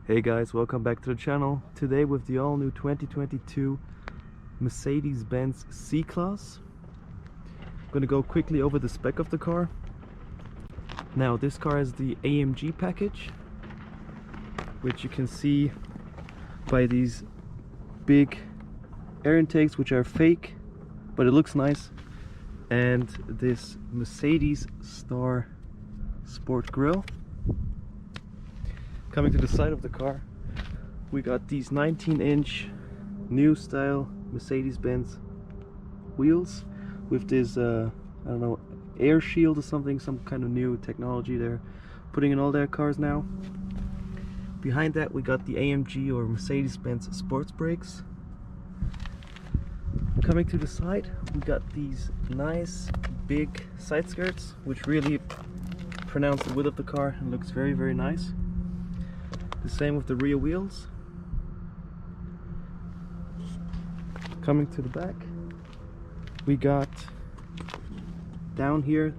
Hey guys, welcome back to the channel. Today with the all-new 2022 Mercedes-Benz C-Class. I'm gonna go quickly over the spec of the car. Now this car has the AMG package, which you can see by these big air intakes, which are fake, but it looks nice, and this Mercedes Star Sport grille. Coming to the side of the car, we got these 19-inch new style Mercedes-Benz wheels with this I don't know, air shield or something, some kind of new technology they're putting in all their cars now. Behind that we got the AMG or Mercedes-Benz sports brakes. Coming to the side, we got these nice big side skirts which really pronounce the width of the car and looks very nice. The same with the rear wheels. Coming to the back, we got down here,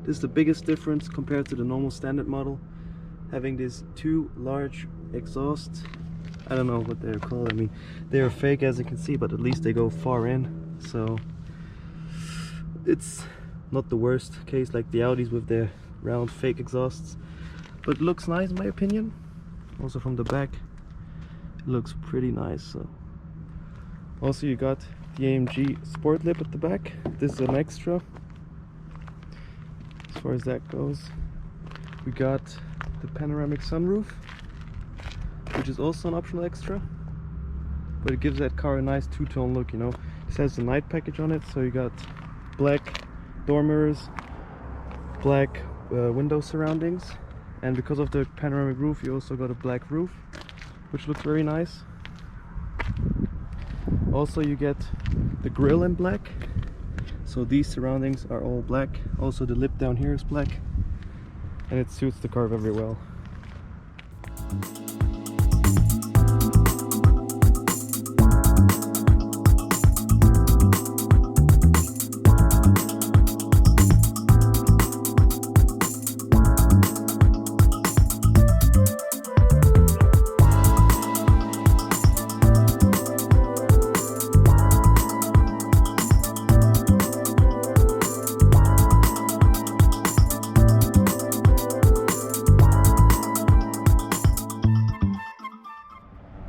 this is the biggest difference compared to the normal standard model, having these two large exhausts. I don't know what they're called. I mean, they're fake as you can see, but at least they go far in, so it's not the worst case like the Audis with their round fake exhausts, but it looks nice in my opinion. Also from the back it looks pretty nice. So also you got the AMG sport lip at the back. This is an extra as far as that goes. We got the panoramic sunroof, which is also an optional extra, but it gives that car a nice two-tone look, you know. This has the night package on it, so you got black door mirrors, black window surroundings, and because of the panoramic roof you also got a black roof, which looks very nice. Also you get the grille in black, so these surroundings are all black. Also the lip down here is black, and it suits the car very well.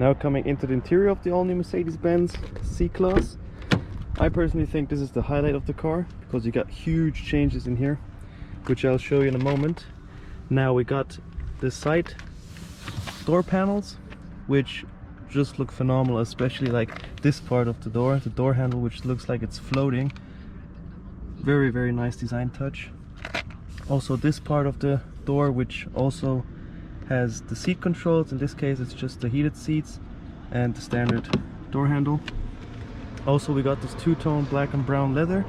Now coming into the interior of the all-new Mercedes-Benz C-Class, I personally think this is the highlight of the car because you got huge changes in here, which I'll show you in a moment. Now we got the side door panels, which just look phenomenal, especially like this part of the door handle, which looks like it's floating. Very nice design touch. Also this part of the door, which also has the seat controls. In this case it's just the heated seats and the standard door handle. Also we got this two-tone black and brown leather.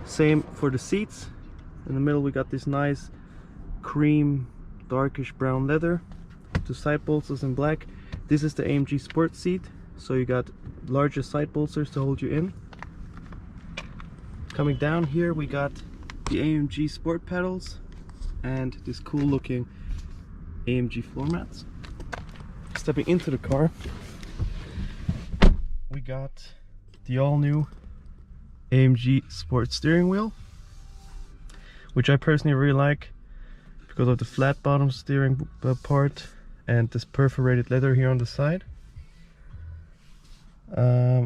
Same for the seats. In the middle we got this nice cream darkish brown leather. The side bolsters in black. This is the AMG sport seat, so you got larger side bolsters to hold you in. Coming down here we got the AMG sport pedals and this cool looking AMG floor mats. Stepping into the car, we got the all-new AMG sport steering wheel, which I personally really like because of the flat bottom steering part and this perforated leather here on the side.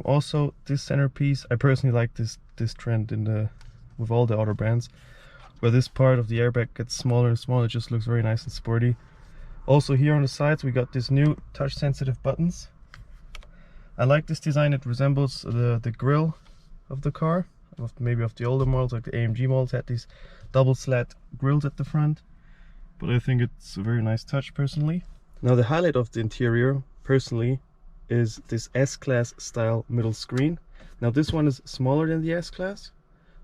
Also this centerpiece, I personally like this trend with all the other brands, where this part of the airbag gets smaller and smaller. It just looks very nice and sporty. Also here on the sides we got these new touch sensitive buttons. I like this design. It resembles the grille of the car, maybe of the older models, like the AMG models had these double slat grills at the front, but I think it's a very nice touch personally. Now the highlight of the interior personally is this S-Class style middle screen. Now this one is smaller than the S-Class,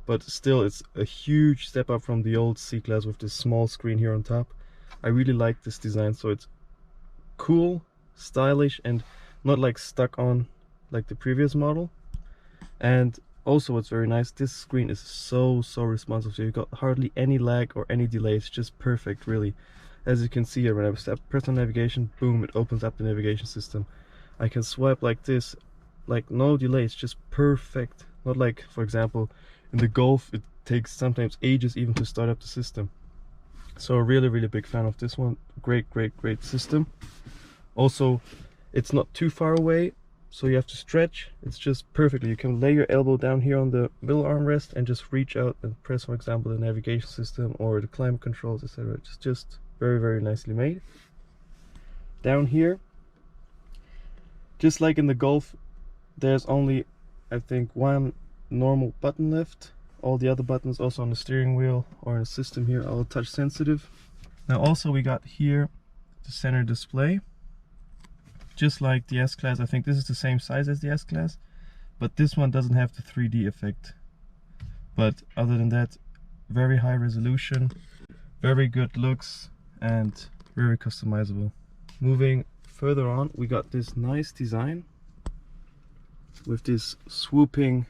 but still it's a huge step up from the old C-Class with this small screen here on top. I really like this design, so it's cool, stylish, and not like stuck on like the previous model. And also what's very nice, this screen is so responsive, so you got hardly any lag or any delay. It's just perfect really. As you can see here, when I press on navigation, boom, it opens up the navigation system. I can swipe like this, like no delay, it's just perfect. Not like, for example, in the Golf, it takes sometimes ages even to start up the system. So really big fan of this one. Great system. Also, it's not too far away, so you have to stretch. It's just perfectly. You can lay your elbow down here on the middle armrest and just reach out and press, for example, the navigation system or the climate controls, etc. It's just very nicely made. Down here, just like in the Golf, there's only, I think, one normal button left. All the other buttons, also on the steering wheel or in the system here, are all touch sensitive. Now also we got here the center display, just like the S-Class. I think this is the same size as the S-Class, but this one doesn't have the 3D effect. But other than that, very high resolution, very good looks, and very customizable. Moving further on, we got this nice design with this swooping,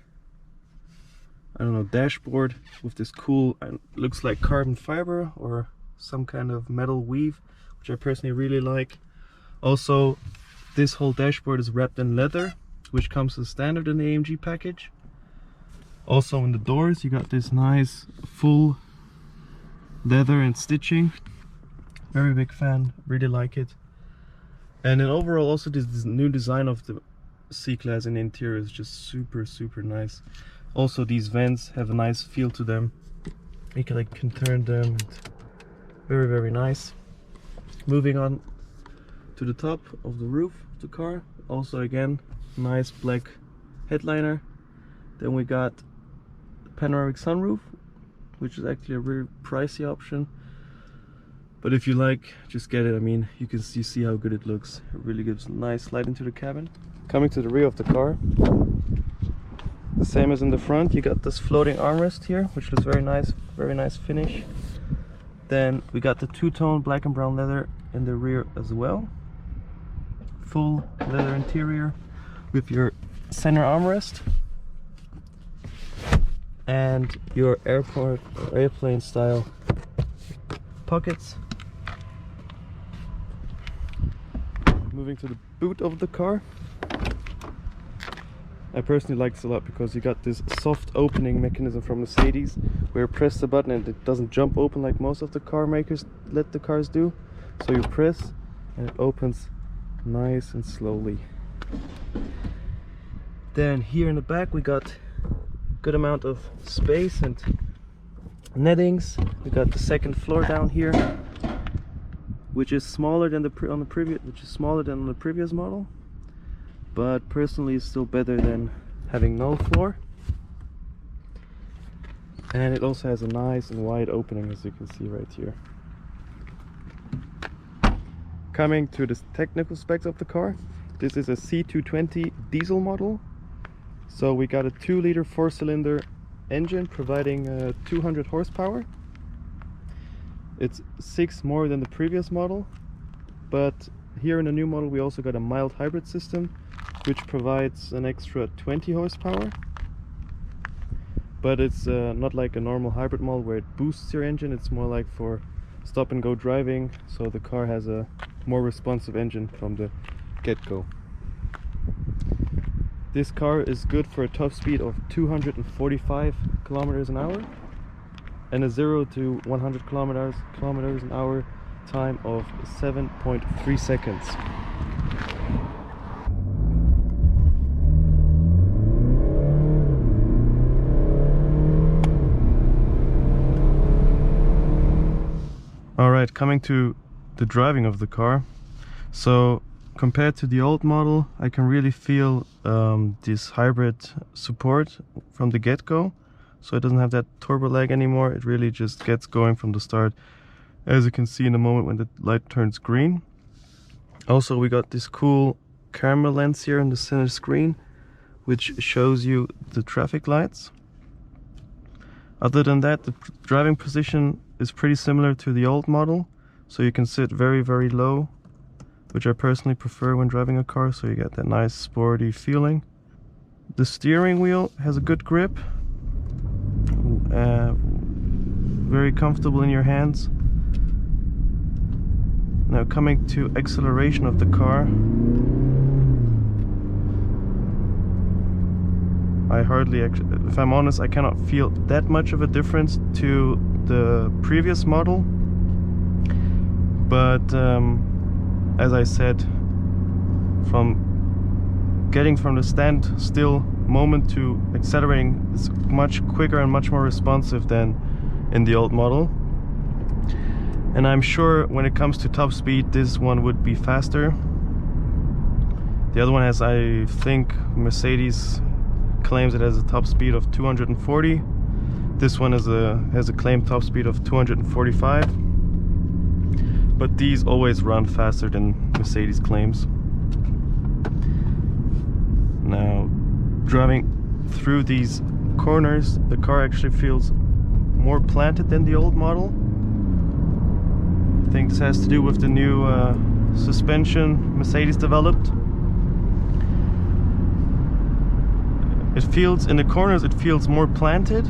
I don't know, dashboard with this cool, looks like carbon fiber or some kind of metal weave, which I personally really like. Also, this whole dashboard is wrapped in leather, which comes as standard in the AMG package. Also in the doors, you got this nice full leather and stitching. Very big fan, really like it. And then overall, also this new design of the C-Class in the interior is just super nice. Also, these vents have a nice feel to them. You can turn them. Very nice. Moving on to the top of the roof of the car. Also, again, nice black headliner. Then we got the panoramic sunroof, which is actually a very pricey option. But if you like, just get it. I mean, you can see how good it looks. It really gives a nice light into the cabin. Coming to the rear of the car, the same as in the front, you got this floating armrest here, which looks very nice finish. Then we got the two-tone black and brown leather in the rear as well. Full leather interior with your center armrest and your airplane style pockets. Moving to the boot of the car. I personally like this a lot because you got this soft opening mechanism from Mercedes, where you press the button and it doesn't jump open like most of the car makers let the cars do. So you press and it opens nice and slowly. Then here in the back we got a good amount of space and nettings. We got the second floor down here, which is smaller than the previous model. But personally it's still better than having no floor. And it also has a nice and wide opening, as you can see right here. Coming to the technical specs of the car, this is a C220 diesel model. So we got a 2-liter 4-cylinder engine providing 200 horsepower. It's 6 more than the previous model, but here in the new model we also got a mild hybrid system, which provides an extra 20 horsepower. But it's not like a normal hybrid model where it boosts your engine. It's more like for stop and go driving, so the car has a more responsive engine from the get-go. This car is good for a top speed of 245 kilometers an hour and a 0 to 100 kilometers an hour time of 7.3 seconds. Alright, coming to the driving of the car. So compared to the old model, I can really feel this hybrid support from the get-go. So it doesn't have that turbo lag anymore. It really just gets going from the start, as you can see in the moment when the light turns green. Also, we got this cool camera lens here in the center screen, which shows you the traffic lights. Other than that, the driving position is pretty similar to the old model, so you can sit very low, which I personally prefer when driving a car, so you get that nice sporty feeling. The steering wheel has a good grip, very comfortable in your hands. Now coming to acceleration of the car, I hardly, if I'm honest, I cannot feel that much of a difference to the previous model. But as I said, from getting from the standstill moment to accelerating is much quicker and much more responsive than in the old model. And I'm sure when it comes to top speed, this one would be faster. The other one has, I think, Mercedes claims it has a top speed of 240. This one has a claimed top speed of 245. But these always run faster than Mercedes claims. Now, driving through these corners, the car actually feels more planted than the old model. I think this has to do with the new suspension Mercedes developed. It feels, in the corners it feels more planted,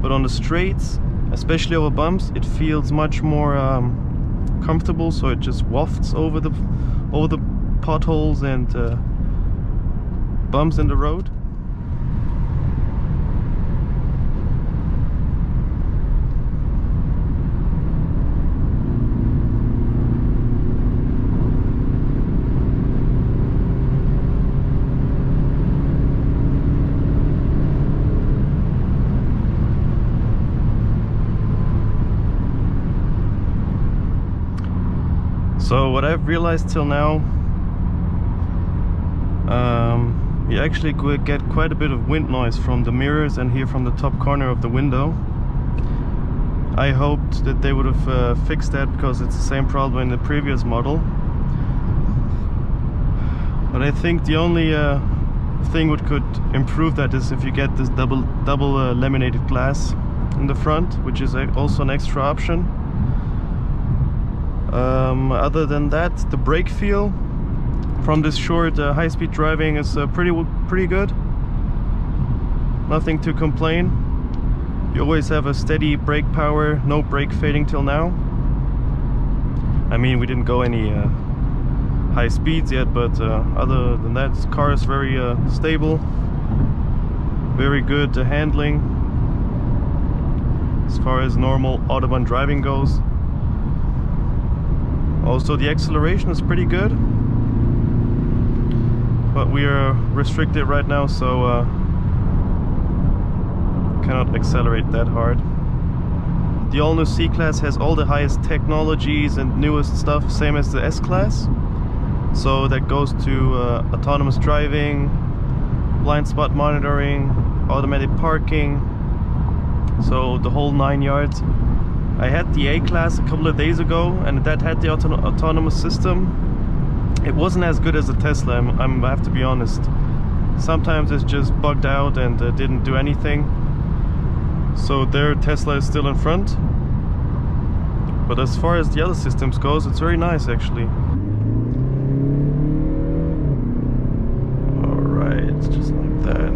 but on the straights, especially over bumps, it feels much more comfortable, so it just wafts over the potholes and bumps in the road. So what I've realized till now, you actually could get quite a bit of wind noise from the mirrors and here from the top corner of the window. I hoped that they would have fixed that, because it's the same problem in the previous model. But I think the only thing which could improve that is if you get this double laminated glass in the front, which is also an extra option. Other than that, the brake feel from this short high-speed driving is pretty good. Nothing to complain. You always have a steady brake power, no brake fading till now. I mean, we didn't go any high speeds yet, but other than that, this car is very stable, very good handling as far as normal Autobahn driving goes. Also, the acceleration is pretty good, but we are restricted right now, so cannot accelerate that hard. The all-new C-Class has all the highest technologies and newest stuff, same as the S-Class. So that goes to autonomous driving, blind spot monitoring, automatic parking, so the whole 9 yards. I had the A-Class a couple of days ago, and that had the autonomous system. It wasn't as good as the Tesla, I have to be honest. Sometimes it's just bugged out and didn't do anything. So their Tesla is still in front. But as far as the other systems goes, it's very nice actually. Alright, just like that.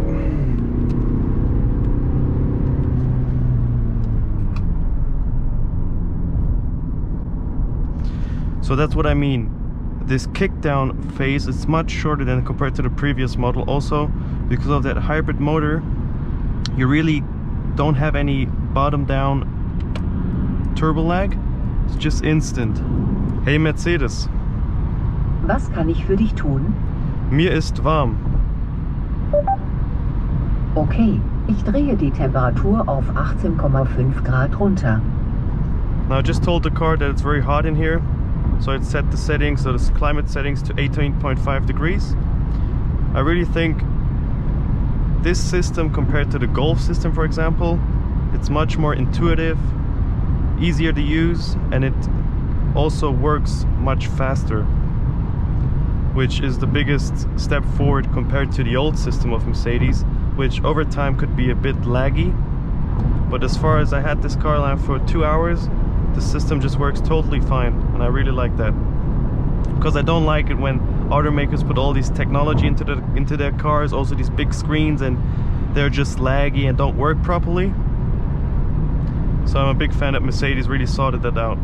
So that's what I mean. This kickdown phase is much shorter than compared to the previous model. Also, because of that hybrid motor, you really don't have any bottom down turbo lag. It's just instant. Hey Mercedes. Was kann ich für dich tun? Mir ist warm. Okay, ich drehe die Temperatur auf 18,5 Grad runter. Now I just told the car that it's very hot in here. So it set the settings, so the climate settings, to 18.5 degrees. I really think this system, compared to the Golf system for example, it's much more intuitive, easier to use, and it also works much faster, which is the biggest step forward compared to the old system of Mercedes, which over time could be a bit laggy. But as far as I had this car now for 2 hours, the system just works totally fine, and I really like that. Because I don't like it when automakers put all these technology into their cars, also these big screens, and they're just laggy and don't work properly. So I'm a big fan that Mercedes really sorted that out.